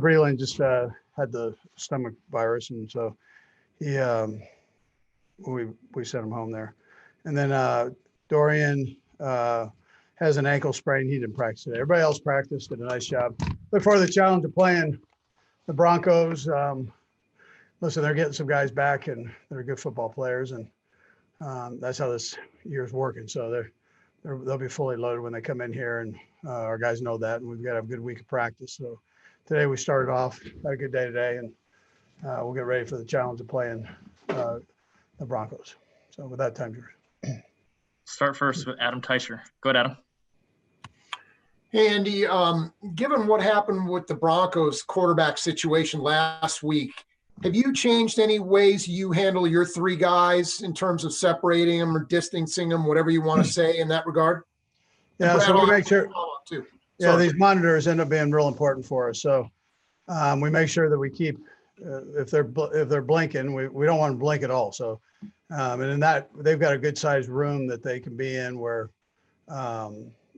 Breland just had the stomach virus, and so he we sent him home there. And then Dorian has an ankle sprain. He didn't practice today. Everybody else practiced, did a nice job. Look forward to the challenge of playing the Broncos. Listen, they're getting some guys back, and they're good football players, and that's how this year's working. So they'll be fully loaded when they come in here, and our guys know that, and we've got a good week of practice. So today we started off, had a good day today, and we'll get ready for the challenge of playing the Broncos. So with that, time yours. Start first with Adam Teicher. Go ahead, Adam. Hey, Andy, given what happened with the Broncos quarterback situation last week, have you changed any ways you handle your three guys in terms of separating them or distancing them, whatever you want to say in that regard? Yeah, so we make sure. Yeah, these monitors end up being real important for us. So we make sure that we keep, if they're blinking, we don't want them to blink at all. So, and in that, they've got a good sized room that they can be in where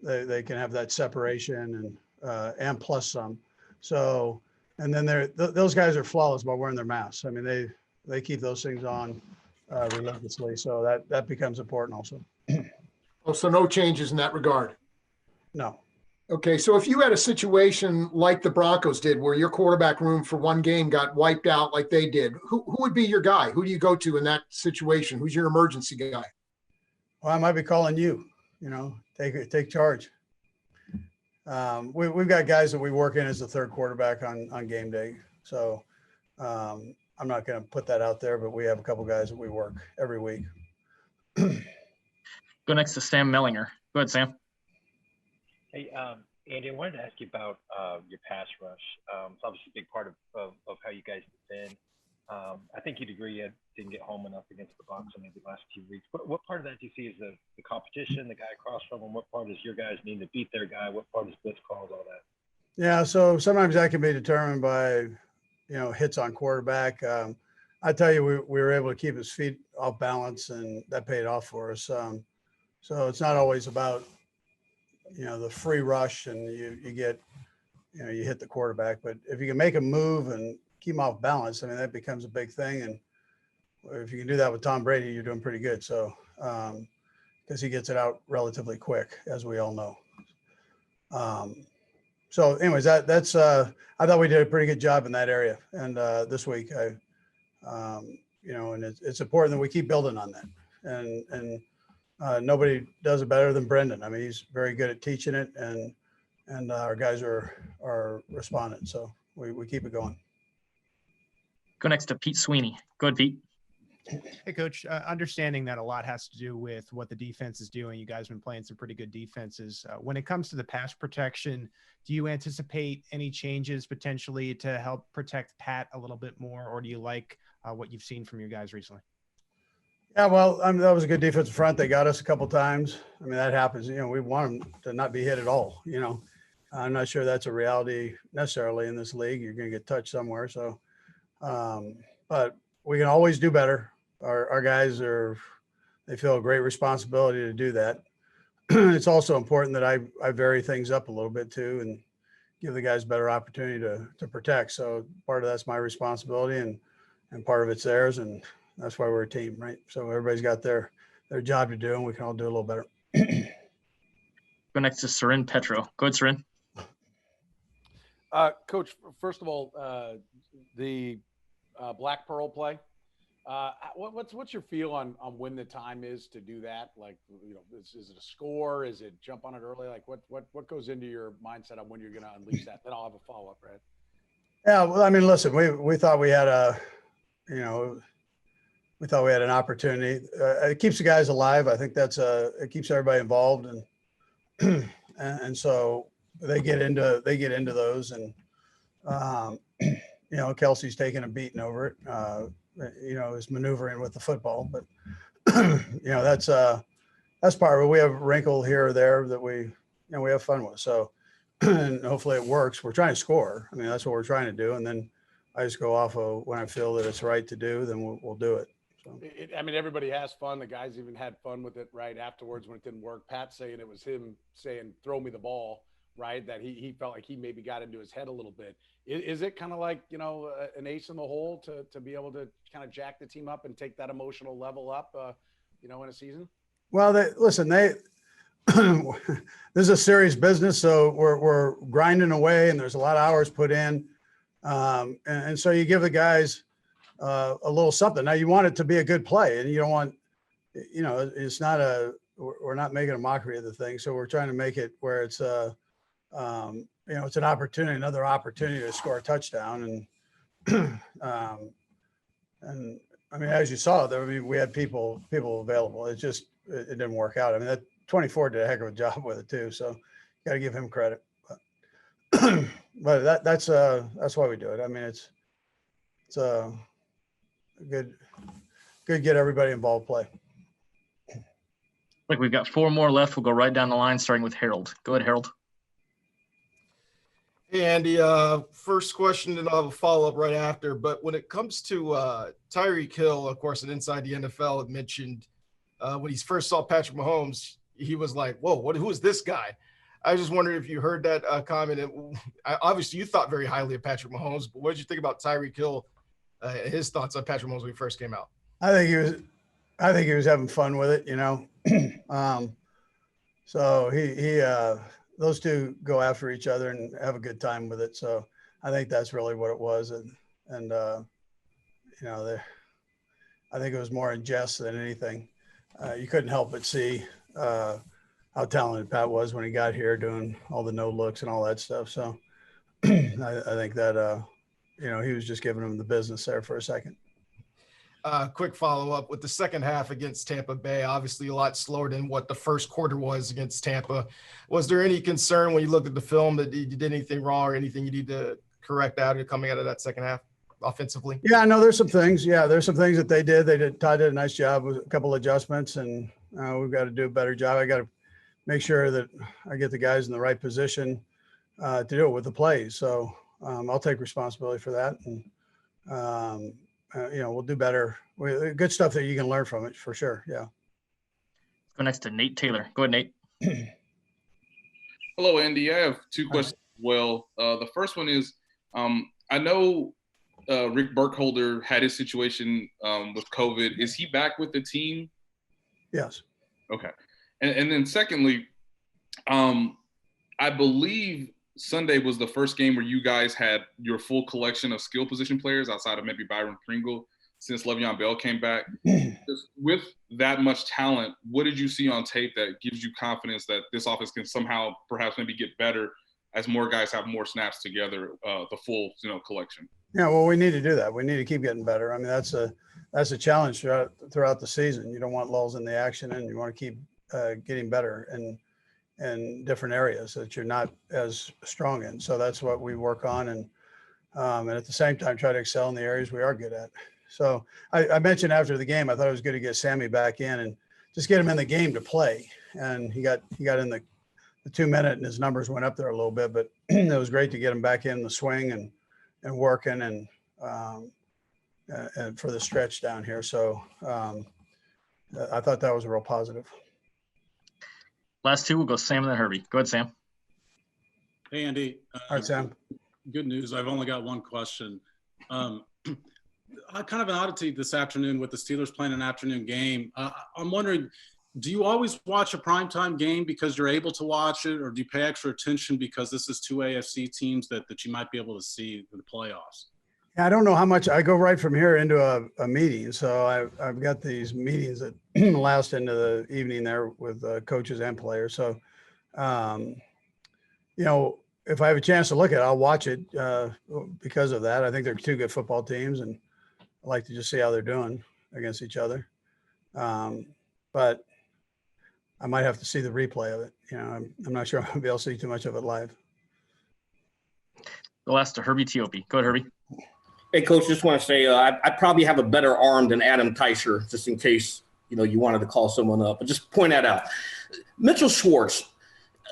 they can have that separation and plus some. So, and then those guys are flawless by wearing their masks. I mean, they keep those things on relentlessly. So that becomes important also. Oh, so no changes in that regard? No. Okay, so if you had a situation like the Broncos did where your quarterback room for one game got wiped out like they did, who would be your guy? Who do you go to in that situation? Who's your emergency guy? Well, I might be calling you, take charge. We've got guys that we work in as the third quarterback on game day. So I'm not going to put that out there, but we have a couple guys that we work every week. Go next to Sam Mellinger. Go ahead, Sam. Hey, Andy, I wanted to ask you about your pass rush. It's obviously a big part of how you guys defend. I think you'd agree you didn't get home enough against the Bucs in maybe the last 2 weeks. What part of that do you see is the competition, the guy across from them? What part is your guys need to beat their guy? What part is blitz calls, all that? Yeah, so sometimes that can be determined by, hits on quarterback. I tell you, we were able to keep his feet off balance, and that paid off for us. So it's not always about, the free rush and you get, you hit the quarterback, but if you can make a move and keep him off balance, I mean, that becomes a big thing. And if you can do that with Tom Brady, you're doing pretty good. So, because he gets it out relatively quick, as we all know. So anyways, that's I thought we did a pretty good job in that area. And this week, and it's important that we keep building on that. And nobody does it better than Brendan. I mean, he's very good at teaching it, and our guys are responding. So we keep it going. Go next to Pete Sweeney. Go ahead, Pete. Hey, Coach, understanding that a lot has to do with what the defense is doing. You guys have been playing some pretty good defenses. When it comes to the pass protection, do you anticipate any changes potentially to help protect Pat a little bit more, or do you like what you've seen from your guys recently? Yeah, well, I mean, that was a good defensive front. They got us a couple times. I mean, that happens. We want them to not be hit at all. I'm not sure that's a reality necessarily in this league. You're going to get touched somewhere. So, but we can always do better. Our guys they feel a great responsibility to do that. It's also important that I vary things up a little bit too, and give the guys better opportunity to protect. So part of that's my responsibility, and part of it's theirs, and that's why we're a team, right? So everybody's got their job to do, and we can all do a little better. Go next to Sarin Petro. Go ahead, Sarin. Coach, first of all, the Black Pearl play. What's your feel on when the time is to do that? Like, is it a score? Is it jump on it early? Like, what goes into your mindset on when you're going to unleash that? Then I'll have a follow up, right? Yeah, well, I mean, listen, we thought we had we thought we had an opportunity. It keeps the guys alive. I think it keeps everybody involved, and so they get into those, and Kelsey's taking a beating over it. Is maneuvering with the football, but that's part of it. We have a wrinkle here or there that we have fun with. So, and hopefully it works. We're trying to score. I mean, that's what we're trying to do. And then I just go off of when I feel that it's right to do, then we'll do it. So. Everybody has fun. The guys even had fun with it right afterwards when it didn't work. Pat saying it was him saying, "Throw me the ball," right? That he felt like he maybe got into his head a little bit. Is it kind of like, an ace in the hole to be able to kind of jack the team up and take that emotional level up, in a season? Well, this is a serious business, so we're grinding away, and there's a lot of hours put in, and so you give the guys a little something. Now you want it to be a good play, and you don't want, it's not we're not making a mockery of the thing, so we're trying to make it where it's it's an opportunity, another opportunity to score a touchdown, and and I mean, as you saw there, we had people available. It didn't work out. I mean, that 24 did a heck of a job with it too, so got to give him credit. But that's why we do it. I mean, it's a good get everybody involved play. Like we've got 4 more left. We'll go right down the line, starting with Harold. Go ahead, Harold. Hey, Andy, first question, and I'll have a follow-up right after. But when it comes to Tyreek Hill, of course, and Inside the NFL had mentioned when he first saw Patrick Mahomes, he was like, whoa, who is this guy? I was just wondering if you heard that comment. And obviously, you thought very highly of Patrick Mahomes, but what did you think about Tyreek Hill, his thoughts on Patrick Mahomes when he first came out? I think he was having fun with it, so he those two go after each other and have a good time with it. So I think that's really what it was. And I think it was more in jest than anything. You couldn't help but see how talented Pat was when he got here doing all the no looks and all that stuff. So I think that, he was just giving him the business there for a second. Quick follow-up with the second half against Tampa Bay, obviously a lot slower than what the first quarter was against Tampa. Was there any concern when you looked at the film that you did anything wrong or anything you need to correct out coming out of that second half offensively? Yeah, no, there's some things. Yeah, there's some things that they did. Todd did a nice job with a couple of adjustments, and we've got to do a better job. I got to make sure that I get the guys in the right position to do it with the plays. So I'll take responsibility for that. And, we'll do better. Good stuff that you can learn from it for sure. Yeah. Go next to Nate Taylor. Go ahead, Nate. Hello, Andy. I have 2 questions as well. The first one is, I know Rick Burkholder had his situation with COVID. Is he back with the team? Yes. Okay. And then secondly, I believe Sunday was the first game where you guys had your full collection of skill position players outside of maybe Byron Pringle since Le'Veon Bell came back. Just with that much talent, what did you see on tape that gives you confidence that this offense can somehow perhaps maybe get better as more guys have more snaps together, the full collection? Yeah, well, we need to do that. We need to keep getting better. I mean, that's a challenge throughout the season. You don't want lulls in the action, and you want to keep getting better in different areas that you're not as strong in. So that's what we work on, and at the same time try to excel in the areas we are good at. So I mentioned after the game, I thought it was good to get Sammy back in and just get him in the game to play. And he got in the 2-minute, and his numbers went up there a little bit, but it was great to get him back in the swing and working and for the stretch down here. So I thought that was a real positive. Last 2, we'll go Sam and then Herbie. Go ahead, Sam. Hey, Andy. All right, Sam. Good news. I've only got one question. Kind of an oddity this afternoon with the Steelers playing an afternoon game. I'm wondering, do you always watch a primetime game because you're able to watch it, or do you pay extra attention because this is 2 AFC teams that you might be able to see in the playoffs? Yeah, I don't know how much. I go right from here into a meeting. So I've got these meetings that last into the evening there with coaches and players. So, if I have a chance to look at it, I'll watch it because of that. I think they're 2 good football teams, and I like to just see how they're doing against each other. But I might have to see the replay of it. I'm not sure I'm going to be able to see too much of it live. The last to Herbie Teope. Go ahead, Herbie. Hey, Coach, just want to say I probably have a better arm than Adam Teicher, just in case, you wanted to call someone up. But just point that out. Mitchell Schwartz,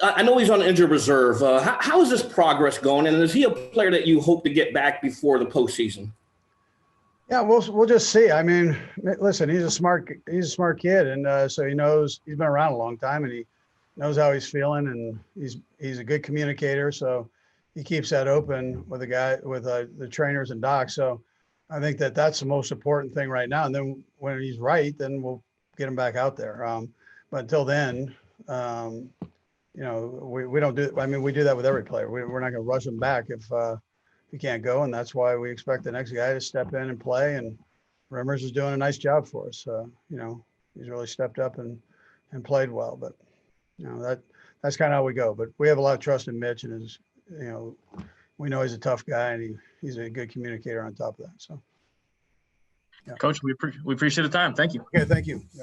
I know he's on injured reserve. How is this progress going? And is he a player that you hope to get back before the postseason? Yeah, we'll just see. I mean, listen, he's a smart kid, and so he knows he's been around a long time, and knows how he's feeling, and he's a good communicator. So he keeps that open with the trainers and docs. So I think that's the most important thing right now. And then when he's right, then we'll get him back out there. But until then, we don't do. I mean, we do that with every player. We're not going to rush him back if he can't go, and that's why we expect the next guy to step in and play. And Rimmers is doing a nice job for us. He's really stepped up and played well. But that's kind of how we go. But we have a lot of trust in Mitch, and we know he's a tough guy, and he's a good communicator on top of that. So, Coach, we appreciate the time. Thank you. okay, thank you.